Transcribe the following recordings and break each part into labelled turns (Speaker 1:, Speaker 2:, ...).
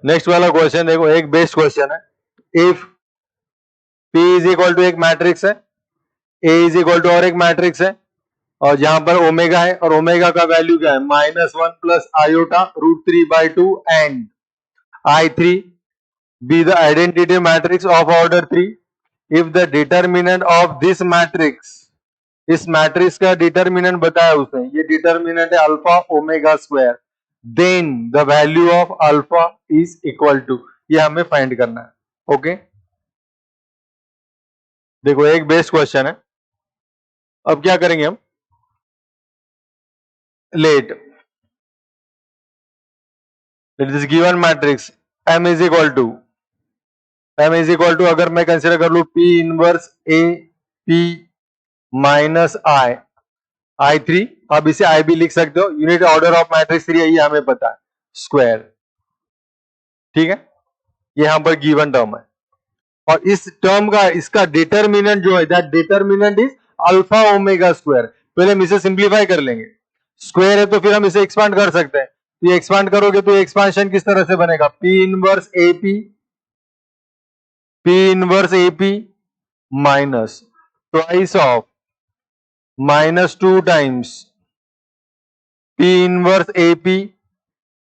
Speaker 1: Next वाला question देखो, एक बेस्ट क्वेश्चन है। If P is equal to एक मैट्रिक्स है, A इज इक्वल टू और एक मैट्रिक्स है, और यहाँ पर ओमेगा है, और ओमेगा का वैल्यू क्या है, -1 plus iota √3/2 and I3 be the identity matrix of order 3 if the determinant of this matrix, इस मैट्रिक्स का डिटर्मिनेंट बताया उसने, ये डिटर्मिनेंट है alpha omega square, then the value of alpha is equal to, ये हमें फाइंड करना है। ओके देखो एक बेस्ट क्वेश्चन है। अब क्या करेंगे हम, let this given matrix M is equal to अगर मैं कंसिडर कर लू P inverse A P minus I3, अब इसे I भी लिख सकते हो, यूनिट ऑर्डर ऑफ मैट्रिक्स 3 है, ये हमें पता है, स्क्वायर। ठीक है, ये यहां पर गिवन टर्म है, और इस टर्म का इसका डिटर्मिनेंट जो है, that determinant is alpha omega square. पहले हम इसे सिंप्लीफाई कर लेंगे, स्क्वायर है तो फिर हम इसे एक्सपांड कर सकते हैं, तो ये एक्सपांड करोगे तो एक्सपांशन किस तरह से बनेगा, P inverse AP minus twice of -2 times P inverse AP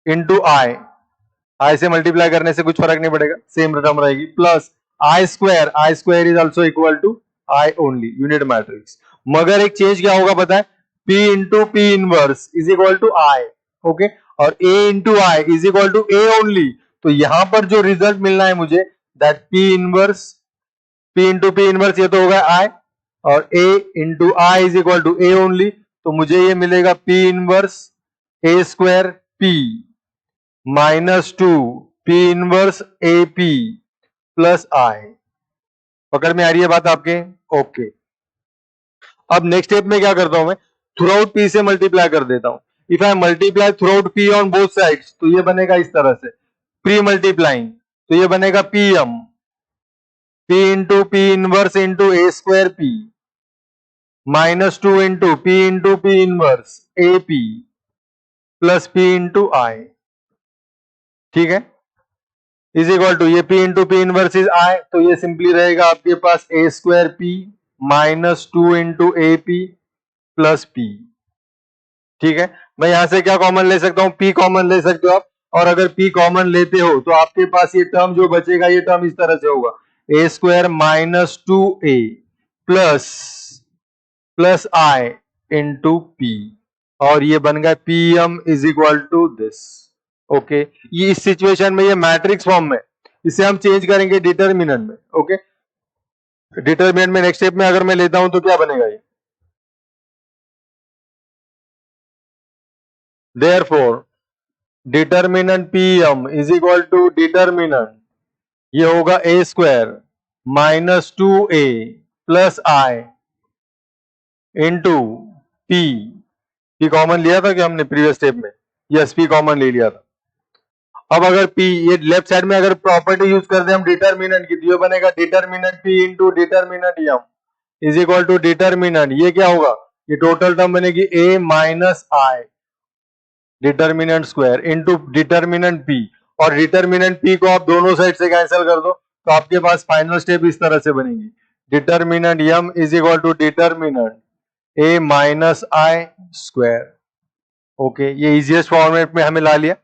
Speaker 1: into I से मल्टीप्लाई करने से कुछ फर्क नहीं पड़ेगा, सेम टर्म रहेगी, plus I square is also equal to I only, unit matrix. मगर एक चेंज क्या होगा पता है, P into P inverse is equal to I, okay, और A into I is equal to A only. तो यहां पर जो रिजल्ट मिलना है मुझे, that P into P inverse ये तो होगा I, और A into I is equal to A only, तो मुझे ये मिलेगा P inverse A square P -2 P inverse AP plus I। पकड़ में आ रही है बात आपके? ओके, अब नेक्स्ट स्टेप में क्या करता हूं मैं, थ्रू आउट P से मल्टीप्लाई कर देता हूं। If I multiply through out P on both sides, तो ये बनेगा इस तरह से, प्री मल्टीप्लाइंग, तो ये बनेगा PM P into P inverse into A square P -2 into P inverse AP plus P into I। ठीक है, इज इक्वल टू ये P into P inverse is I, तो ये सिंपली रहेगा आपके पास A square P -2 into AP plus P। ठीक है, मैं यहां से क्या कॉमन ले सकता हूं, P कॉमन ले सकते हो आप, और अगर P कॉमन लेते हो तो आपके पास ये टर्म जो बचेगा, ये टर्म इस तरह से होगा, A square -2A plus I into P, और ये बन गया PM is equal to this. Okay, ये इस सिचुएशन में ये मैट्रिक्स फॉर्म में, इसे हम चेंज करेंगे डिटर्मिनेंट में। ओके, डिटर्मिनेंट में नेक्स्ट स्टेप में अगर मैं लेता हूं तो क्या बनेगा ये, therefore determinant PM is equal to determinant, ये होगा A square -2A plus I into P common लिया था कि हमने प्रीवियस स्टेप में, यस P कॉमन ले लिया था। अब अगर P, ये लेफ्ट साइड में अगर प्रॉपर्टी यूज कर दे हम डिटर्मिनेंट की, तो ये बनेगा determinant P into determinant M is equal to determinant, ये क्या होगा, ये टोटल टर्म बनेगी A minus I determinant square into determinant P, और डिटर्मिनेंट P को आप दोनों साइड से कैंसिल कर दो, तो आपके पास फाइनल स्टेप इस तरह से बनेगी, determinant M is equal to determinant A minus I square. Okay, ये इजीएस्ट फॉर्मेट में हमें ला लिया,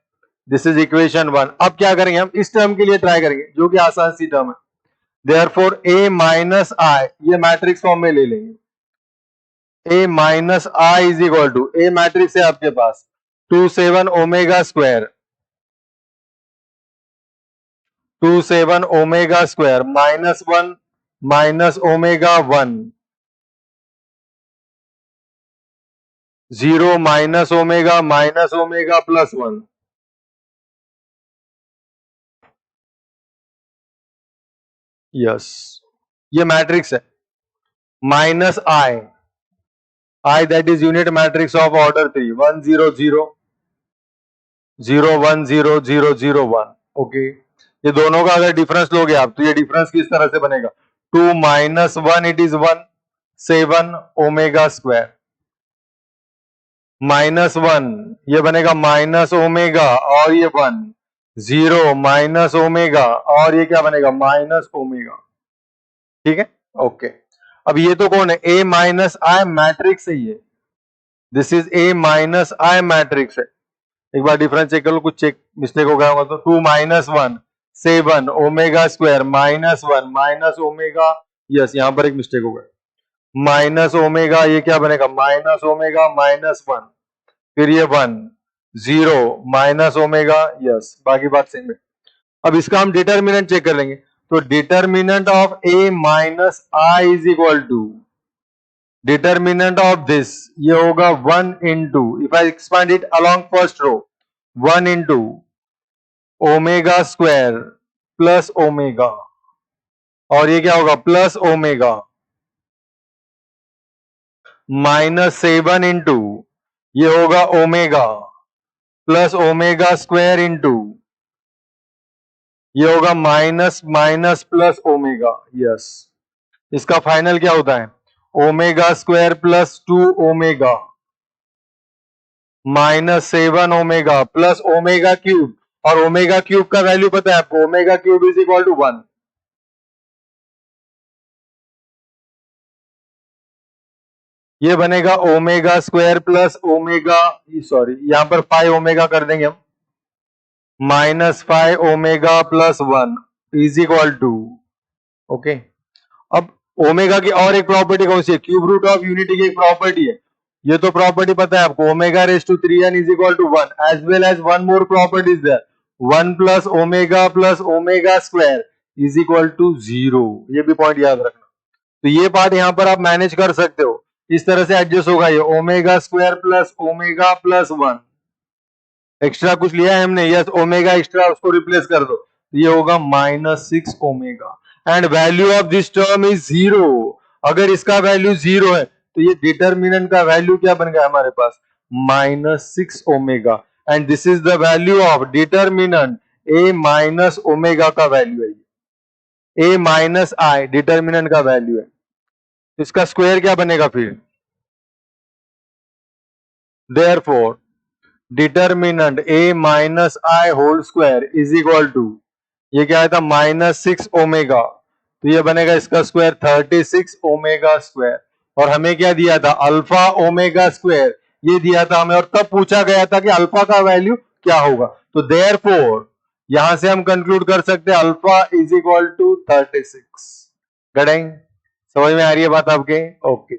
Speaker 1: दिस इज इक्वेशन 1। अब क्या करेंगे हम, इस टर्म के लिए ट्राई करेंगे जो कि आसान सी टर्म है, देयरफॉर A माइनस I, ये मैट्रिक्स फॉर्म में ले लेंगे, A minus I is equal to, A matrix है आपके पास 27 omega square -1 minus omega 1 0 minus omega plus 1। Yes, ये मैट्रिक्स है, minus I that is unit matrix of order 3 1 0 0 0 1 0 0 0 1। Okay, ये दोनों का अगर डिफरेंस लोगे आप, तो ये डिफरेंस किस तरह से बनेगा, 2 minus 1 it is 1 7 omega square -1, ये बनेगा माइनस ओमेगा और ये 1 0 माइनस ओमेगा, और ये क्या बनेगा माइनस ओमेगा। ठीक है, ओके। अब ये तो कौन है, ए माइनस आई मैट्रिक्स है ये, this is a minus I matrix है। एक बार डिफरेंस चेक कर लो, कुछ चेक मिस्टेक हो गया होगा तो। 2 minus 1 7 omega square minus 1 minus omega, yes यहाँ पर एक मिस्टेक हो गया, माइनस ओमेगा, ये क्या बनेगा माइनस ओमेगा माइनस 1, फिर ये 1 0 माइनस ओमेगा, यस बाकी बात सेम है। अब इसका हम डिटर्मिनेंट चेक कर लेंगे, तो determinant of A minus I is equal to determinant of this, ये होगा 1 इंटू, if I expand it along first row, 1 into omega square plus omega, और ये क्या होगा प्लस ओमेगा, माइनस 7 इंटू ये होगा omega plus omega square into ये होगा minus minus plus omega, yes. इसका फाइनल क्या होता है, omega square plus 2 omega minus 7 omega plus omega cube, और ओमेगा क्यूब का वैल्यू पता है आपको, omega cube is equal to 1। ये बनेगा omega square plus omega, sorry यहाँ पर 5 ओमेगा कर देंगे हम, minus 5 omega plus 1 is equal to, okay. अब ओमेगा की और एक प्रॉपर्टी कौन सी है, क्यूब रूट ऑफ यूनिटी की एक प्रॉपर्टी है, ये तो प्रॉपर्टी पता है आपको, omega raise to 3n is equal to 1, as well as one more property is there, 1 plus omega square is equal to 0, ये भी पॉइंट याद रखना। तो ये पार्ट यहाँ पर आप मैनेज कर सकते हो, इस तरह से एडजस्ट होगा, ये omega square plus omega plus 1, extra कुछ लिया है हमने, यस ओमेगा एक्स्ट्रा, उसको रिप्लेस कर दो, ये होगा minus 6 omega, and value of this term is 0। अगर इसका वैल्यू 0 है तो ये डिटर्मिनेंट का वैल्यू क्या बन गया हमारे पास, minus 6 omega, and this is the value of determinant A minus omega का वैल्यू है, ए माइनस आई डिटर्मिनेंट का वैल्यू है। इसका स्क्वायर क्या बनेगा फिर, therefore determinant A minus I whole square is equal to, ये क्या आया था माइनस 6 ओमेगा, तो ये बनेगा इसका स्क्वायर 36 ओमेगा स्क्वायर, और हमें क्या दिया था अल्फा ओमेगा स्क्वायर, ये दिया था हमें, और तब पूछा गया था कि अल्फा का वैल्यू क्या होगा, तो देयरफॉर यहां से हम कंक्लूड कर सकते हैं अल्फा इज इक्वल टू 36। गडेंग समझ में आ रही है बात आपके, ओके।